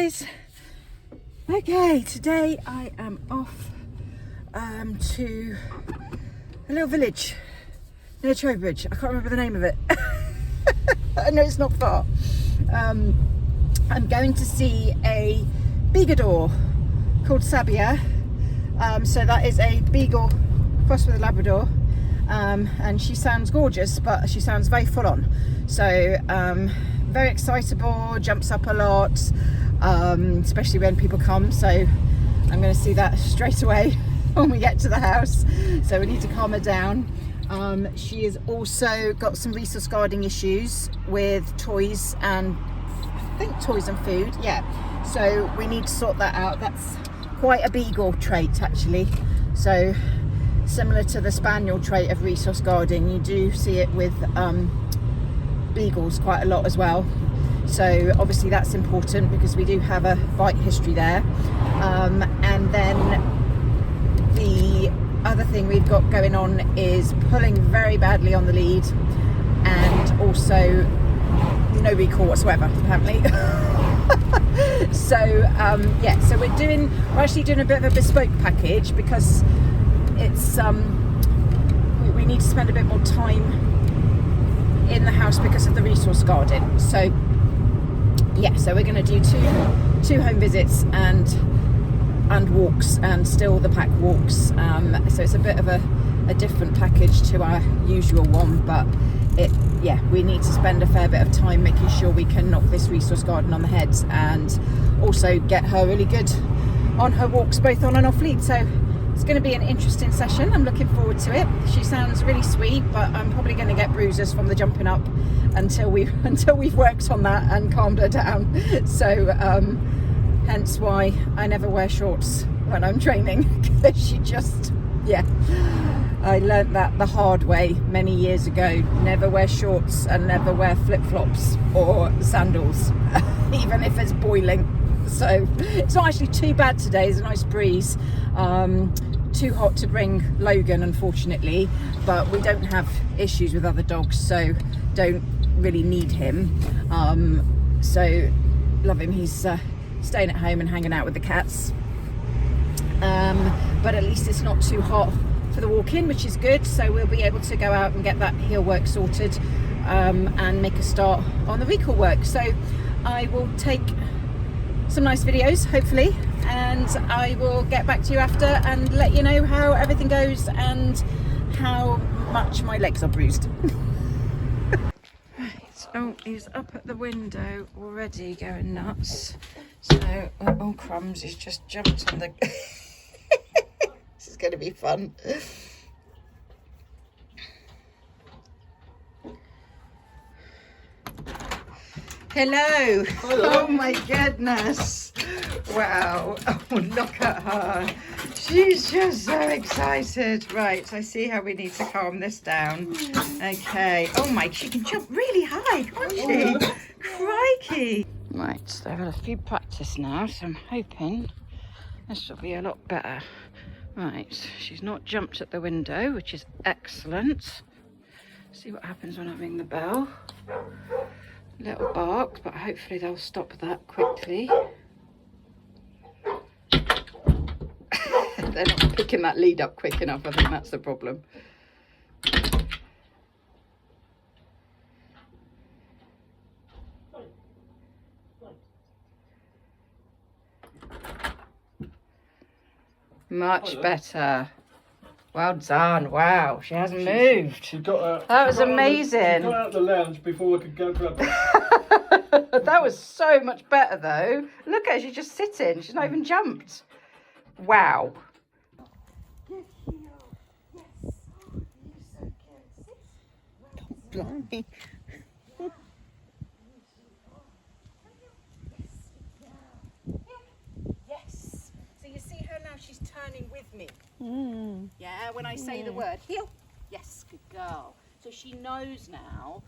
guys. Okay, today I am off to a little village near Trowbridge. I can't remember the name of it. I know it's not far. I'm going to see a Beagador called Sabbia. So that is a Beagle crossed with a Labrador. And she sounds gorgeous, but she sounds very full on. So very excitable, jumps up a lot, especially when people come. So I'm going to see that straight away when we get to the house. So we need to calm her down. She has also got some resource guarding issues with toys and I think toys and food. Yeah. So we need to sort that out. That's quite a Beagle trait actually. So similar to the Spaniel trait of resource guarding, you do see it with Beagles quite a lot as well. So obviously that's important because we do have a bite history there. And then the other thing we've got going on is pulling very badly on the lead and also no recall whatsoever apparently. So yeah, so we're actually doing a bit of a bespoke package because it's we need to spend a bit more time in the house because of the resource guarding. So yeah, so we're going to do two home visits and walks, and still the pack walks. So it's a bit of a different package to our usual one, but we need to spend a fair bit of time making sure we can knock this resource garden on the head and also get her really good on her walks both on and off lead. So it's going to be an interesting session. I'm looking forward to it. She sounds really sweet, but I'm probably going to get bruises from the jumping up until we've worked on that and calmed her down. So hence why I never wear shorts when I'm training, because she just, yeah. I learnt that the hard way many years ago. Never wear shorts and never wear flip-flops or sandals, even if it's boiling. So it's not actually too bad today. There's a nice breeze. Too hot to bring Logan, unfortunately, but we don't have issues with other dogs, so don't really need him. So love him. He's staying at home and hanging out with the cats. But at least it's not too hot for the walk-in, which is good. So we'll be able to go out and get that heel work sorted and make a start on the recall work. So I will take some nice videos hopefully, and I will get back to you after and let you know how everything goes and how much my legs are bruised. Right, oh, he's up at the window already going nuts. So oh crumbs, he's just jumped on the this is going to be fun. Hello. Hello. Oh my goodness. Wow. Oh, look at her. She's just so excited. Right, I see how we need to calm this down. Okay. Oh my, she can jump really high, can't she? Crikey. Right, so I've had a few practice now, so I'm hoping this will be a lot better. Right, she's not jumped at the window, which is excellent. See what happens when I ring the bell. Little bark, but hopefully they'll stop that quickly. They're not picking that lead up quick enough. I think that's the problem. Much better. Well done. Wow, she hasn't moved. She got that was amazing. She got out of the lounge before I could go grab her. That was so much better though. Look at her, she's just sitting. She's not even jumped. Wow. Blimey. Yes. So you see her now, she's turning with me. Yeah, when I say the word heel. Yes, good girl. So she knows now,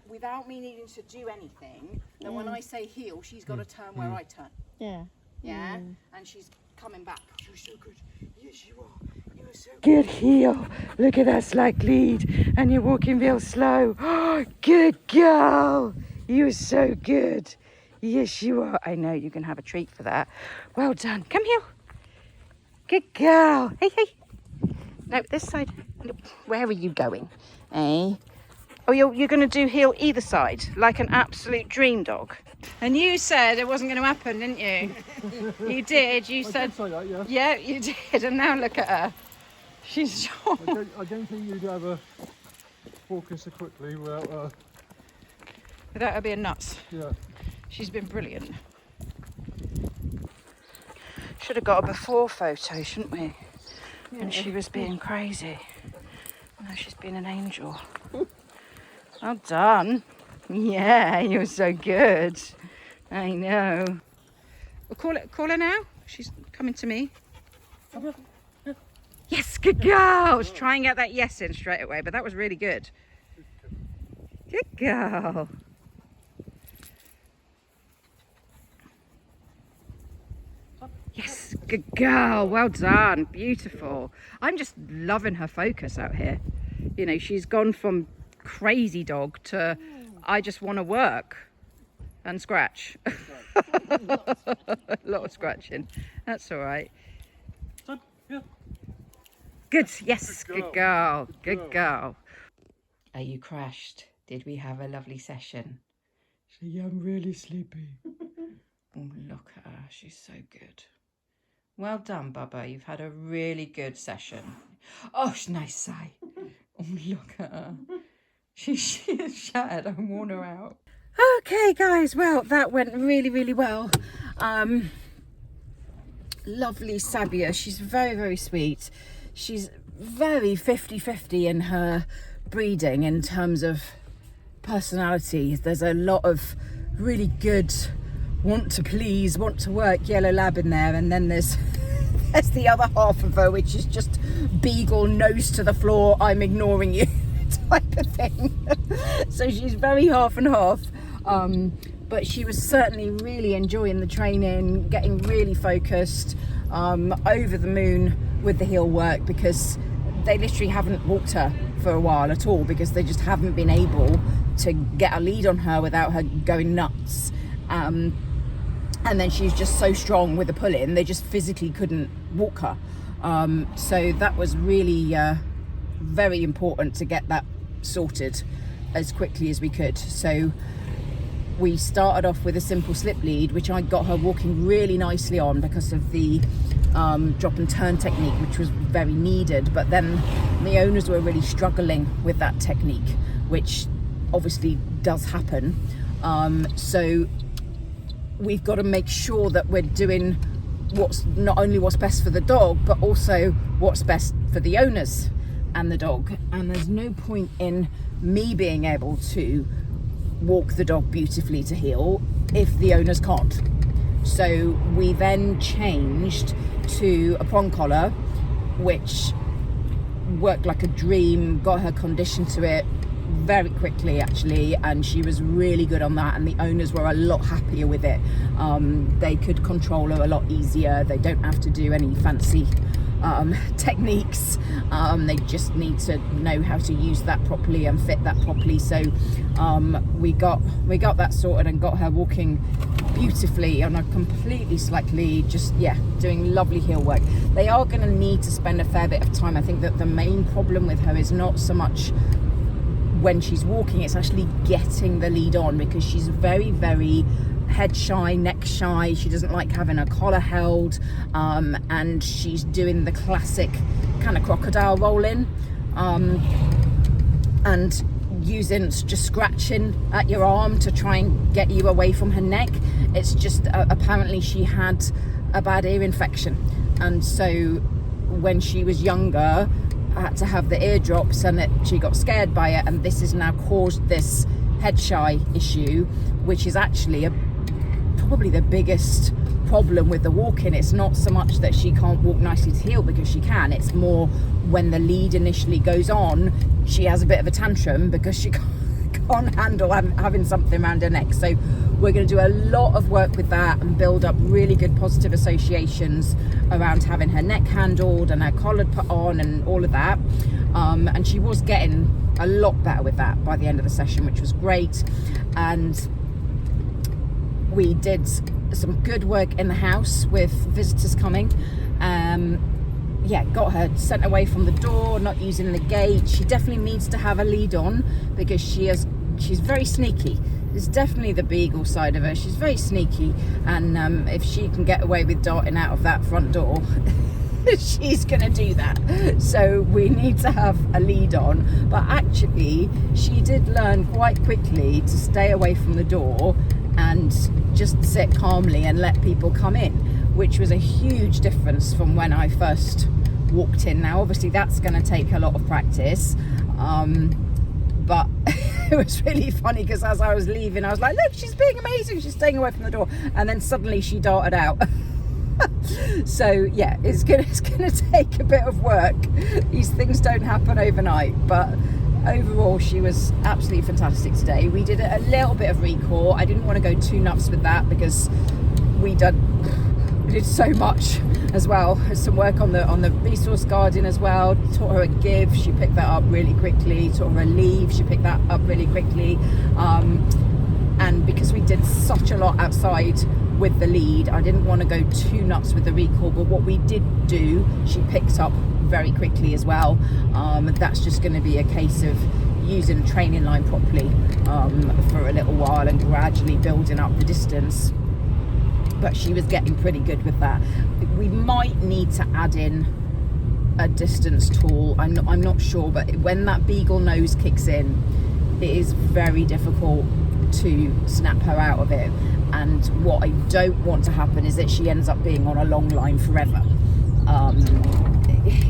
without me needing to do anything, that when I say heel, she's got to turn where I turn. Yeah. Yeah? And she's coming back. You're so good. Yes, you are. You're so Good heel. Look at that slack lead. And you're walking real slow. Oh, good girl. You're so good. Yes, you are. I know, you can have a treat for that. Well done. Come here. Good girl. Hey, hey. No, this side. Where are you going? Eh? Oh, you're going to do heel either side, like an absolute dream dog. And you said it wasn't going to happen, didn't you? You did. You said. I did say that, yeah. Yeah, you did. And now look at her. She's. I don't think you'd ever walking so quickly without Without her being nuts. yeah. She's been brilliant. Should have got a before photo, shouldn't we? Yeah. And she was being crazy. Now she's been an angel. Well done. Yeah, you're so good. I know. We'll call her now. She's coming to me. Yes, good girl. Try and get that yes in straight away, but that was really good. Good girl. Yes, good girl. Well done. Beautiful. I'm just loving her focus out here. You know, she's gone from crazy dog to I just want to work and scratch. A lot of scratching. That's all right. Yeah. Good. Yes, good girl. Good Good girl. Are you crashed? Did we have a lovely session? Yeah, I'm really sleepy. Oh, look at her. She's so good. Well done, Bubba. You've had a really good session. Oh, nice sigh. Oh, look at her. She is shattered. I worn her out. Okay, guys. Well, that went really, really well. Lovely Sabbia. She's very, very sweet. She's very 50-50 in her breeding in terms of personality. There's a lot of really good want to please, want to work yellow lab in there, and then there's the other half of her, which is just Beagle, nose to the floor, I'm ignoring you type of thing. So she's very half and half, but she was certainly really enjoying the training, getting really focused, over the moon with the heel work, because they literally haven't walked her for a while at all, because they just haven't been able to get a lead on her without her going nuts. And then she's just so strong with the pull-in, they just physically couldn't walk her. So that was really very important to get that sorted as quickly as we could. So we started off with a simple slip lead, which I got her walking really nicely on because of the drop and turn technique, which was very needed. But then the owners were really struggling with that technique, which obviously does happen. So we've got to make sure that we're doing what's not only what's best for the dog, but also what's best for the owners and the dog. And there's no point in me being able to walk the dog beautifully to heel if the owners can't. So we then changed to a prong collar, which worked like a dream, got her conditioned to it very quickly actually, and she was really good on that, and the owners were a lot happier with it. They could control her a lot easier. They don't have to do any fancy techniques. They just need to know how to use that properly and fit that properly. So we got that sorted and got her walking beautifully on a completely slack lead, just doing lovely heel work. They are going to need to spend a fair bit of time. I think that the main problem with her is not so much when she's walking, it's actually getting the lead on, because she's very, very head shy, neck shy. She doesn't like having her collar held, and she's doing the classic kind of crocodile roll in, and using just scratching at your arm to try and get you away from her neck. It's just apparently she had a bad ear infection, and so when she was younger had to have the ear drops, and she got scared by it, and this has now caused this head shy issue, which is actually probably the biggest problem with the walking. It's not so much that she can't walk nicely to heel, because she can. It's more when the lead initially goes on, she has a bit of a tantrum because she can't handle having something around her neck. So we're going to do a lot of work with that and build up really good positive associations around having her neck handled and her collar put on and all of that. And she was getting a lot better with that by the end of the session, which was great. And We did some good work in the house with visitors coming. Yeah, got her sent away from the door, not using the gate. She definitely needs to have a lead on because she's very sneaky. It's definitely the Beagle side of her. She's very sneaky, and if she can get away with darting out of that front door, she's gonna do that. So we need to have a lead on. But actually, she did learn quite quickly to stay away from the door and just sit calmly and let people come in, which was a huge difference from when I first walked in. Now obviously that's going to take a lot of practice, but it was really funny because as I was leaving I was like, look, she's being amazing, she's staying away from the door, and then suddenly she darted out. So yeah, it's gonna take a bit of work. These things don't happen overnight, but overall she was absolutely fantastic today. We did a little bit of recall. I didn't want to go too nuts with that because we did so much as well. Some work on the resource garden as well. Taught her a give, she picked that up really quickly. Taught her a leave, she picked that up really quickly. And because we did such a lot outside with the lead, I didn't want to go too nuts with the recall, but what we did do, she picked up very quickly as well. That's just going to be a case of using the training line properly for a little while and gradually building up the distance. But she was getting pretty good with that. We might need to add in a distance tool. I'm not sure, but when that Beagle nose kicks in, it is very difficult to snap her out of it. And what I don't want to happen is that she ends up being on a long line forever.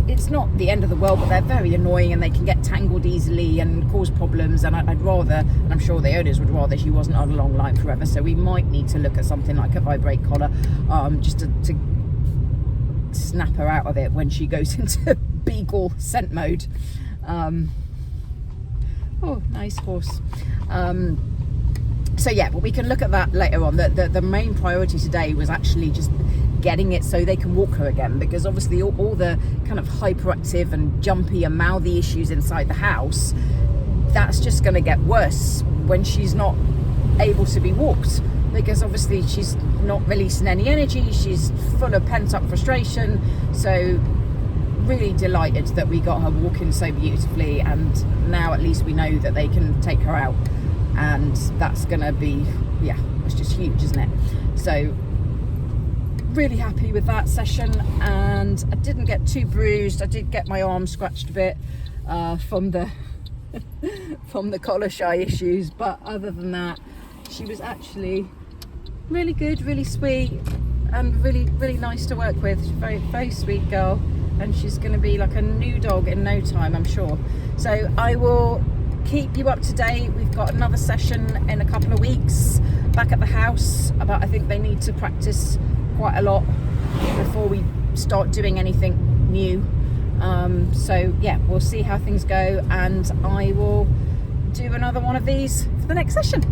It's not the end of the world, but they're very annoying and they can get tangled easily and cause problems, and I'd rather, and I'm sure the owners would rather, she wasn't on a long line forever. So we might need to look at something like a vibrate collar, just to snap her out of it when she goes into Beagle scent mode. Oh, nice horse. So yeah, but we can look at that later on. The main priority today was actually just getting it so they can walk her again, because obviously all the kind of hyperactive and jumpy and mouthy issues inside the house, that's just going to get worse when she's not able to be walked, because obviously she's not releasing any energy, she's full of pent-up frustration. So really delighted that we got her walking so beautifully, and now at least we know that they can take her out, and that's gonna be, yeah, it's just huge, isn't it? So really happy with that session, and I didn't get too bruised. I did get my arm scratched a bit from the from the collar shy issues, but other than that, she was actually really good, really sweet, and really nice to work with. She's a very sweet girl, and she's going to be like a new dog in no time, I'm sure. So I will keep you up to date. We've got another session in a couple of weeks back at the house, but I think they need to practice quite a lot before we start doing anything new. So yeah, we'll see how things go, and I will do another one of these for the next session.